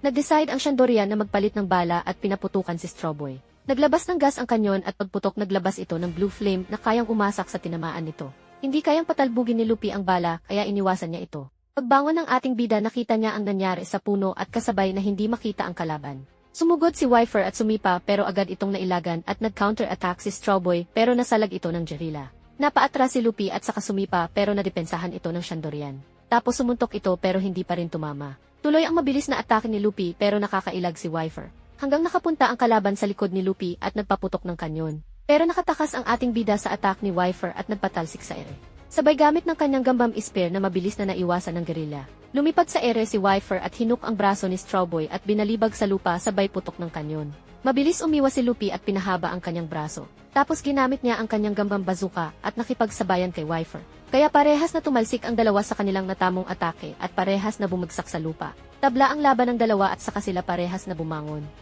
Nag-decide ang Shandorian na magpalit ng bala at pinaputukan si Strawboy. Naglabas ng gas ang kanyon at pagputok naglabas ito ng blue flame na kayang umasak sa tinamaan nito. Hindi kayang patalbugin ni Luffy ang bala kaya iniwasan niya ito. Pagbangon ng ating bida nakita niya ang nangyari sa puno at kasabay na hindi makita ang kalaban. Sumugod si Wifer at sumipa pero agad itong nailagan at nag-counter-attack si Strawboy pero nasalag ito ng Jarilla. Napaatras si Luffy at saka sumipa pero nadepensahan ito ng Shandorian. Tapos sumuntok ito pero hindi pa rin tumama. Tuloy ang mabilis na atake ni Luffy pero nakakailag si Wifer. Hanggang nakapunta ang kalaban sa likod ni Luffy at nagpaputok ng kanyon. Pero nakatakas ang ating bida sa attack ni Wifer at nagpatalsik sa ere. Sabay gamit ng kanyang gambam spear na mabilis na naiwasan ng gorilla. Lumipad sa ere si Wifer at hinuk ang braso ni Strawboy at binalibag sa lupa sabay putok ng kanyon. Mabilis umiwas si Luffy at pinahaba ang kanyang braso. Tapos ginamit niya ang kanyang gambam bazooka at nakipagsabayan kay Wifer. Kaya parehas na tumalsik ang dalawa sa kanilang natamong atake at parehas na bumagsak sa lupa. Tabla ang laban ng dalawa at saka sila parehas na bumangon.